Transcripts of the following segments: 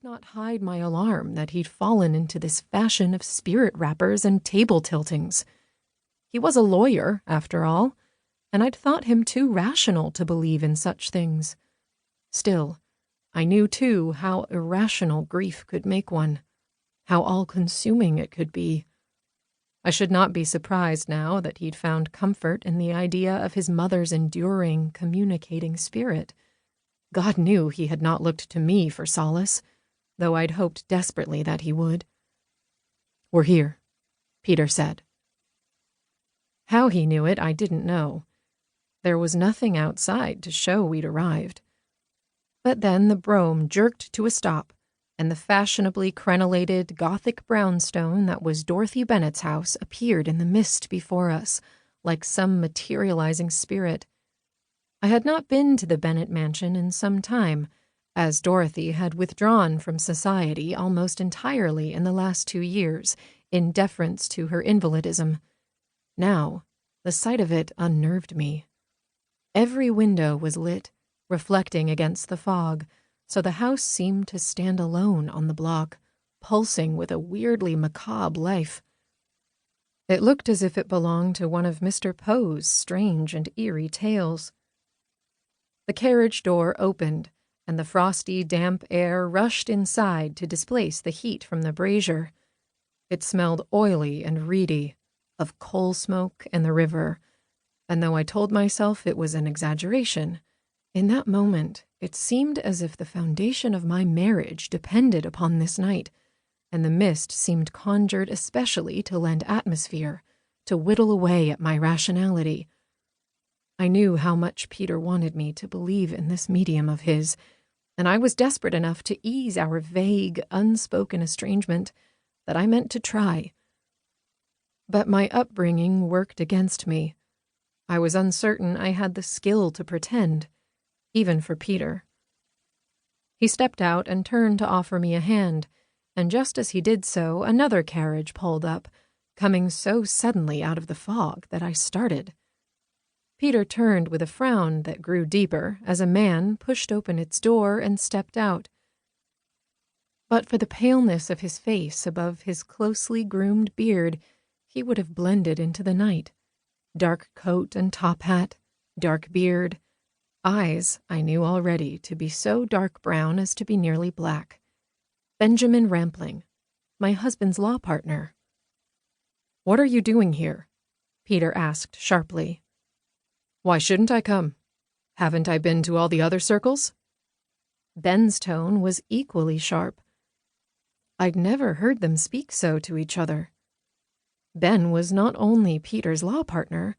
could not hide my alarm that he'd fallen into this fashion of spirit rappers and table tiltings. He was a lawyer, after all, and I'd thought him too rational to believe in such things. Still, I knew, too, how irrational grief could make one, how all-consuming it could be. I should not be surprised now that he'd found comfort in the idea of his mother's enduring, communicating spirit. God knew he had not looked to me for solace, though I'd hoped desperately that he would. "We're here," Peter said. How he knew it, I didn't know. There was nothing outside to show we'd arrived. But then the brougham jerked to a stop, and the fashionably crenellated Gothic brownstone that was Dorothy Bennett's house appeared in the mist before us, like some materializing spirit. I had not been to the Bennett mansion in some time, as Dorothy had withdrawn from society almost entirely in the last 2 years, in deference to her invalidism. Now, the sight of it unnerved me. Every window was lit, reflecting against the fog, so the house seemed to stand alone on the block, pulsing with a weirdly macabre life. It looked as if it belonged to one of Mr. Poe's strange and eerie tales. The carriage door opened, and the frosty, damp air rushed inside to displace the heat from the brazier. It smelled oily and reedy, of coal smoke and the river, and though I told myself it was an exaggeration, in that moment it seemed as if the foundation of my marriage depended upon this night, and the mist seemed conjured especially to lend atmosphere, to whittle away at my rationality. I knew how much Peter wanted me to believe in this medium of his, and I was desperate enough to ease our vague, unspoken estrangement that I meant to try. But my upbringing worked against me. I was uncertain I had the skill to pretend, even for Peter. He stepped out and turned to offer me a hand, and just as he did so, another carriage pulled up, coming so suddenly out of the fog that I started. Peter turned with a frown that grew deeper as a man pushed open its door and stepped out. But for the paleness of his face above his closely groomed beard, he would have blended into the night. Dark coat and top hat, dark beard, eyes I knew already to be so dark brown as to be nearly black. Benjamin Rampling, my husband's law partner. "What are you doing here?" Peter asked sharply. "Why shouldn't I come? Haven't I been to all the other circles?" Ben's tone was equally sharp. I'd never heard them speak so to each other. Ben was not only Peter's law partner,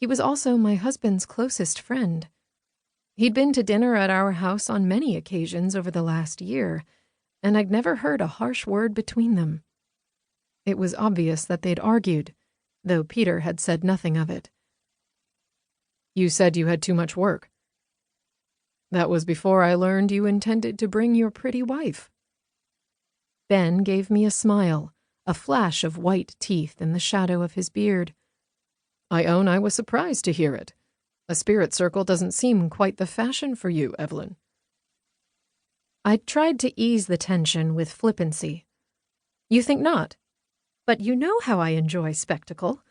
he was also my husband's closest friend. He'd been to dinner at our house on many occasions over the last year, and I'd never heard a harsh word between them. It was obvious that they'd argued, though Peter had said nothing of it. "You said you had too much work." "That was before I learned you intended to bring your pretty wife." Ben gave me a smile, a flash of white teeth in the shadow of his beard. "I own I was surprised to hear it. A spirit circle doesn't seem quite the fashion for you, Evelyn." I'd tried to ease the tension with flippancy. "You think not? But you know how I enjoy spectacle,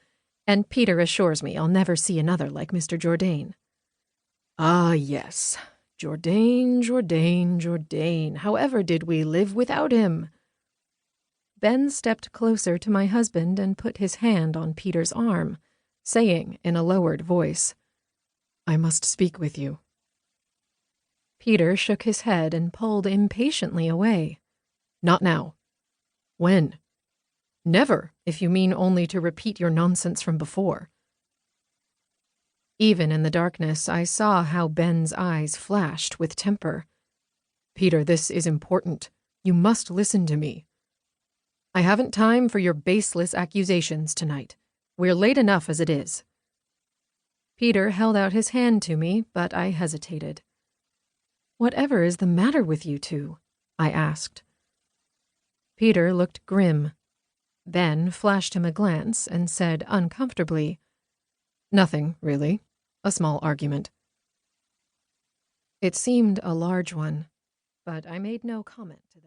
and Peter assures me I'll never see another like Mr. Jourdain." "Ah, yes. Jourdain, Jourdain, Jourdain. However did we live without him?" Ben stepped closer to my husband and put his hand on Peter's arm, saying in a lowered voice, "I must speak with you." Peter shook his head and pulled impatiently away. "Not now." "When?" "Never, if you mean only to repeat your nonsense from before." Even in the darkness, I saw how Ben's eyes flashed with temper. "Peter, this is important. You must listen to me. I haven't time for your baseless accusations tonight. We're late enough as it is." Peter held out his hand to me, but I hesitated. "Whatever is the matter with you two?" I asked. Peter looked grim. Ben flashed him a glance and said uncomfortably, "Nothing, really. A small argument." It seemed a large one, but I made no comment to that.